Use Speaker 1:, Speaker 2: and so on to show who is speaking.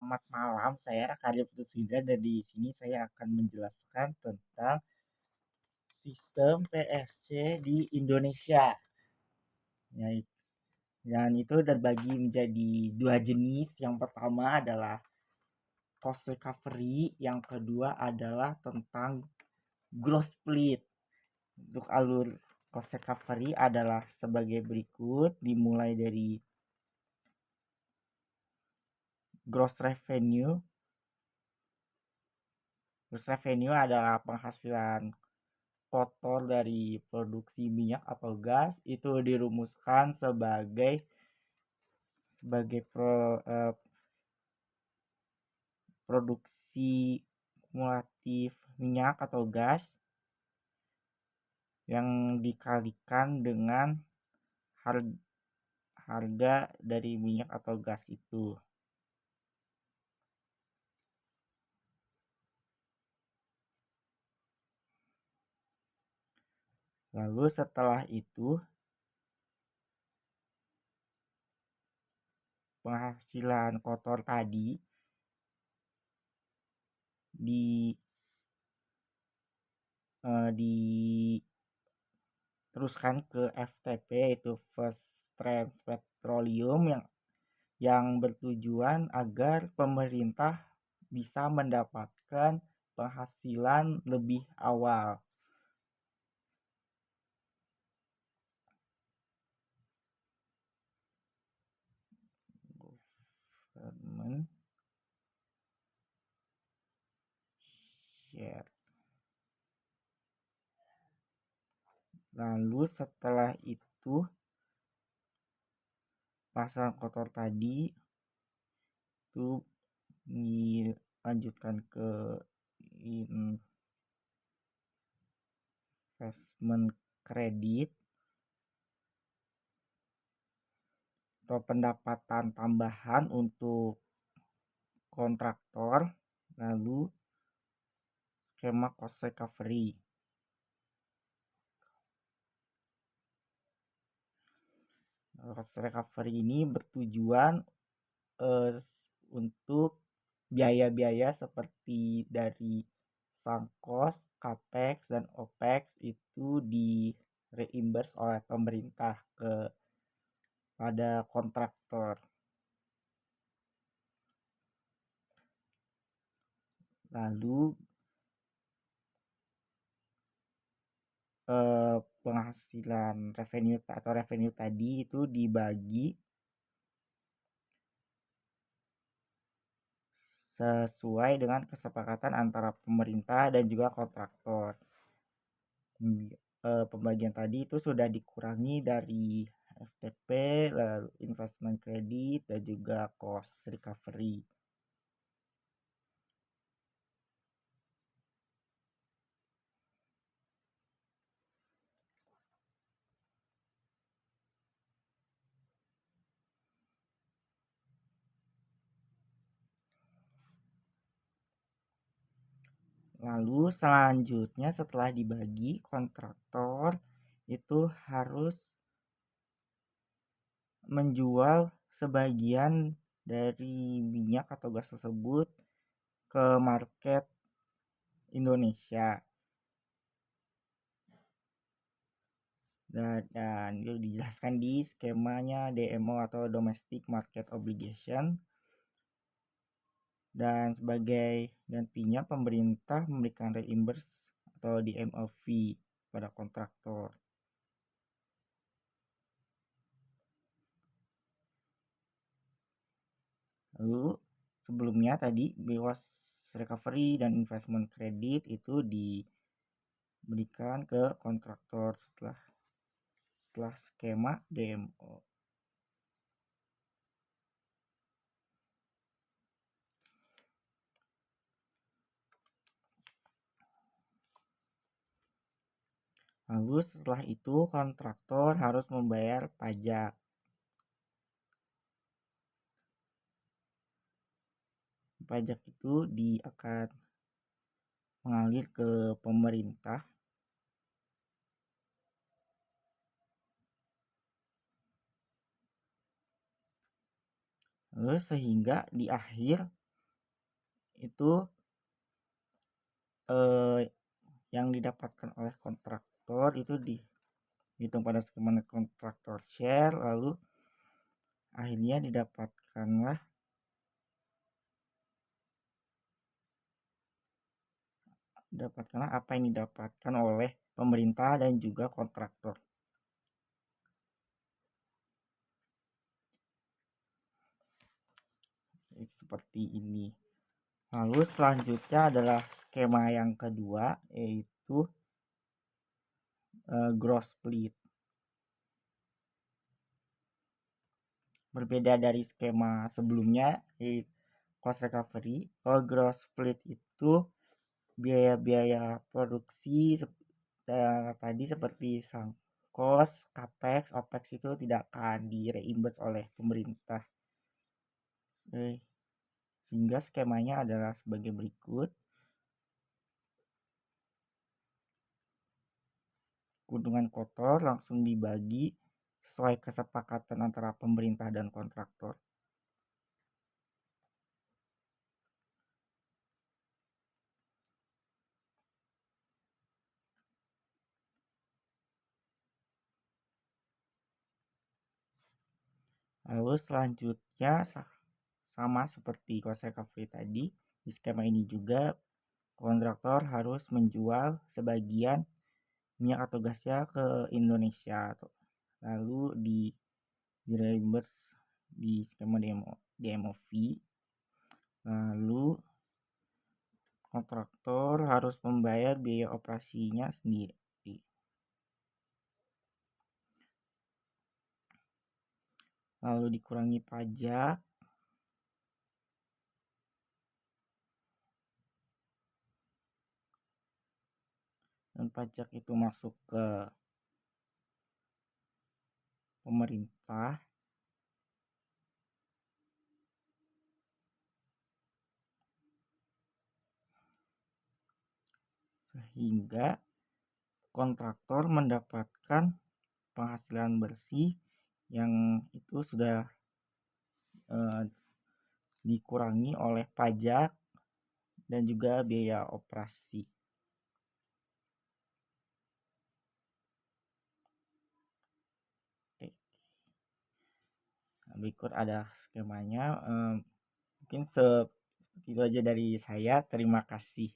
Speaker 1: Selamat malam, saya Karya Putusindra dan di sini saya akan menjelaskan tentang sistem PSC di Indonesia. Yaitu, dan itu terbagi menjadi dua jenis. Yang pertama adalah cost recovery, yang kedua adalah tentang gross split. Untuk alur cost recovery adalah sebagai berikut, dimulai dari gross revenue. Gross revenue adalah penghasilan kotor dari produksi minyak atau gas, itu dirumuskan sebagai produksi kumulatif minyak atau gas yang dikalikan dengan harga dari minyak atau gas itu. Lalu setelah itu penghasilan kotor tadi diteruskan ke FTP, yaitu First Trans Petroleum, yang bertujuan agar pemerintah bisa mendapatkan penghasilan lebih awal. Government share. Lalu setelah itu pasar kotor tadi itu dilanjutkan ke investment credit atau pendapatan tambahan untuk kontraktor. Lalu skema cost recovery. Cost recovery ini bertujuan untuk biaya-biaya seperti dari sunk cost, capex, dan opex itu di reimburse oleh pemerintah pada kontraktor. Lalu penghasilan revenue tadi itu dibagi sesuai dengan kesepakatan antara pemerintah dan juga kontraktor. Pembagian tadi itu sudah dikurangi dari FTP, lalu investment credit, dan juga cost recovery. Lalu selanjutnya setelah dibagi, kontraktor itu harus menjual sebagian dari minyak atau gas tersebut ke market Indonesia. Dan itu dijelaskan di skemanya DMO atau Domestic Market Obligation. Dan sebagai gantinya pemerintah memberikan reimburse atau DMOV pada kontraktor. Lalu sebelumnya tadi BOS recovery dan investment credit itu diberikan ke kontraktor setelah skema DMO. Lalu setelah itu kontraktor harus membayar pajak. Pajak itu akan mengalir ke pemerintah. Lalu sehingga di akhir itu eh, yang didapatkan oleh kontraktor itu dihitung pada skema kontraktor share, lalu akhirnya didapatkanlah apa yang didapatkan oleh pemerintah dan juga kontraktor. Seperti ini. Lalu selanjutnya adalah skema yang kedua, yaitu gross split. Berbeda dari skema sebelumnya, yaitu cost recovery. Kalau gross split itu biaya-biaya produksi tadi seperti sang cost, capex, opex itu tidak akan di-reimburse oleh pemerintah. Sehingga skemanya adalah sebagai berikut. Keuntungan kotor langsung dibagi sesuai kesepakatan antara pemerintah dan kontraktor. Lalu selanjutnya sama seperti cost recovery tadi, di skema ini juga kontraktor harus menjual sebagian minyak atau gasnya ke Indonesia, lalu di reimburse di skema DMOV. Lalu kontraktor harus membayar biaya operasinya sendiri. Lalu dikurangi pajak. Dan pajak itu masuk ke pemerintah. Sehingga kontraktor mendapatkan penghasilan bersih yang itu sudah dikurangi oleh pajak dan juga biaya operasi. Oke. Nah, berikut ada skemanya. Mungkin seperti itu aja dari saya. Terima kasih.